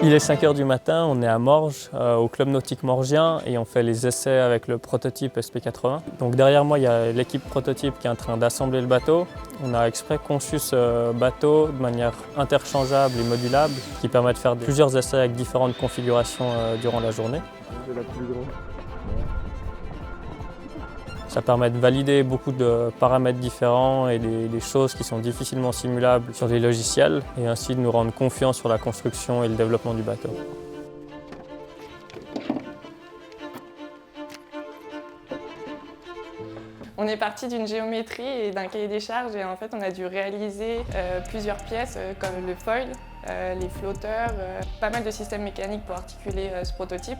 Il est 5 h du matin, on est à Morges, au club nautique morgien, et on fait les essais avec le prototype SP80. Donc derrière moi, il y a l'équipe prototype qui est en train d'assembler le bateau. On a exprès conçu ce bateau de manière interchangeable et modulable, qui permet de faire plusieurs essais avec différentes configurations durant la journée. C'est la plus grande. Ça permet de valider beaucoup de paramètres différents et des choses qui sont difficilement simulables sur les logiciels, et ainsi de nous rendre confiants sur la construction et le développement du bateau. On est parti d'une géométrie et d'un cahier des charges, et en fait on a dû réaliser plusieurs pièces comme le foil, les flotteurs, pas mal de systèmes mécaniques pour articuler ce prototype.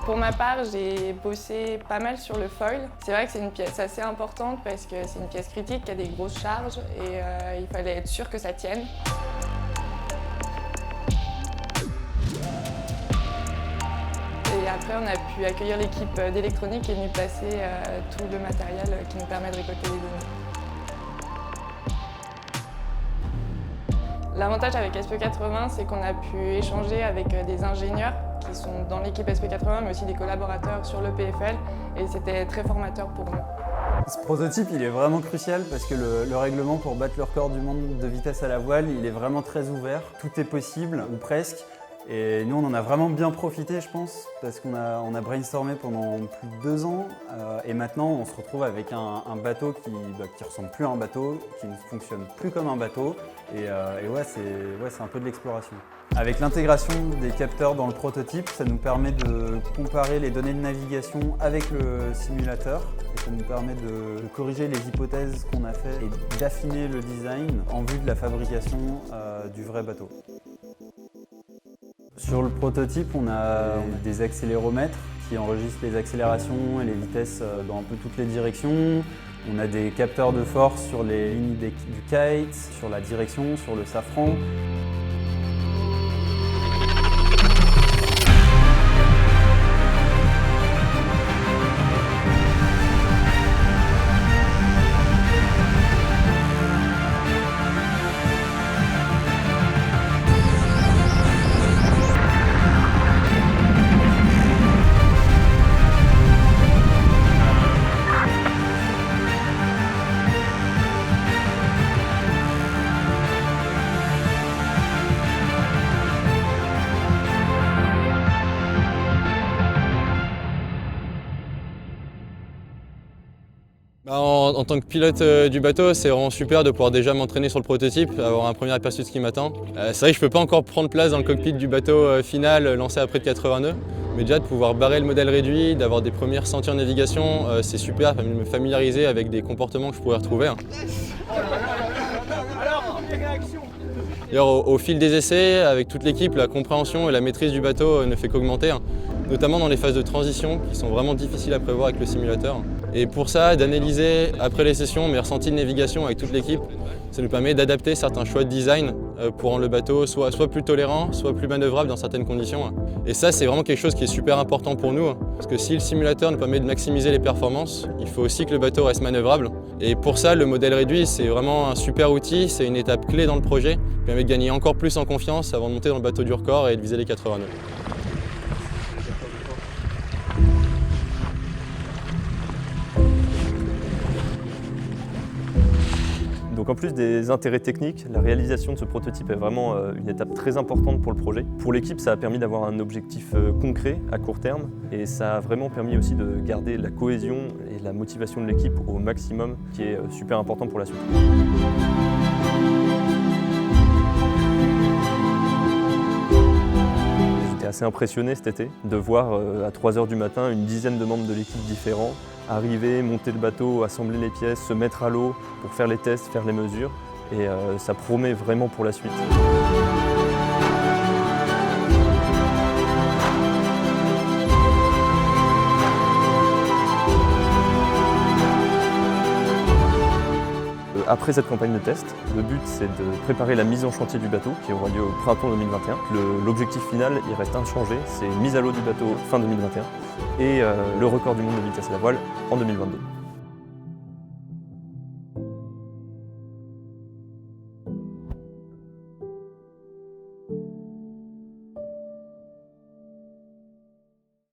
Pour ma part, j'ai bossé pas mal sur le foil. C'est vrai que c'est une pièce assez importante parce que c'est une pièce critique qui a des grosses charges, et il fallait être sûr que ça tienne. Et après, on a pu accueillir l'équipe d'électronique qui est venue placer tout le matériel qui nous permet de récolter les données. L'avantage avec SP80, c'est qu'on a pu échanger avec des ingénieurs qui sont dans l'équipe SP80, mais aussi des collaborateurs sur le PFL, et c'était très formateur pour nous. Ce prototype, il est vraiment crucial parce que le règlement pour battre le record du monde de vitesse à la voile, il est vraiment très ouvert. Tout est possible, ou presque. Et nous, on en a vraiment bien profité, je pense, parce qu'on a brainstormé pendant plus de 2 ans. Et maintenant, on se retrouve avec un bateau qui ressemble plus à un bateau, qui ne fonctionne plus comme un bateau. Et ouais, c'est un peu de l'exploration. Avec l'intégration des capteurs dans le prototype, ça nous permet de comparer les données de navigation avec le simulateur. Et ça nous permet de corriger les hypothèses qu'on a faites et d'affiner le design en vue de la fabrication du vrai bateau. Sur le prototype, on a des accéléromètres qui enregistrent les accélérations et les vitesses dans un peu toutes les directions. On a des capteurs de force sur les lignes du kite, sur la direction, sur le safran. En tant que pilote du bateau, c'est vraiment super de pouvoir déjà m'entraîner sur le prototype, avoir un premier aperçu de ce qui m'attend. C'est vrai que je ne peux pas encore prendre place dans le cockpit du bateau final lancé à près de 80 nœuds, mais déjà de pouvoir barrer le modèle réduit, d'avoir des premières sentiers en navigation, c'est super, de me familiariser avec des comportements que je pourrais retrouver. D'ailleurs, au fil des essais, avec toute l'équipe, la compréhension et la maîtrise du bateau ne fait qu'augmenter, notamment dans les phases de transition qui sont vraiment difficiles à prévoir avec le simulateur. Et pour ça, d'analyser après les sessions mes ressentis de navigation avec toute l'équipe, ça nous permet d'adapter certains choix de design pour rendre le bateau soit plus tolérant, soit plus manœuvrable dans certaines conditions. Et ça, c'est vraiment quelque chose qui est super important pour nous, parce que si le simulateur nous permet de maximiser les performances, il faut aussi que le bateau reste manœuvrable. Et pour ça, le modèle réduit, c'est vraiment un super outil, c'est une étape clé dans le projet, qui permet de gagner encore plus en confiance avant de monter dans le bateau du record et de viser les 80 nœuds. Donc en plus des intérêts techniques, la réalisation de ce prototype est vraiment une étape très importante pour le projet. Pour l'équipe, ça a permis d'avoir un objectif concret à court terme, et ça a vraiment permis aussi de garder la cohésion et la motivation de l'équipe au maximum, qui est super important pour la suite. J'étais assez impressionné cet été de voir à 3 h du matin une dizaine de membres de l'équipe différents arriver, monter le bateau, assembler les pièces, se mettre à l'eau pour faire les tests, faire les mesures, et ça promet vraiment pour la suite. Après cette campagne de test, le but c'est de préparer la mise en chantier du bateau qui aura lieu au printemps 2021. L'objectif final, il reste inchangé, c'est mise à l'eau du bateau fin 2021 et le record du monde de vitesse à la voile en 2022.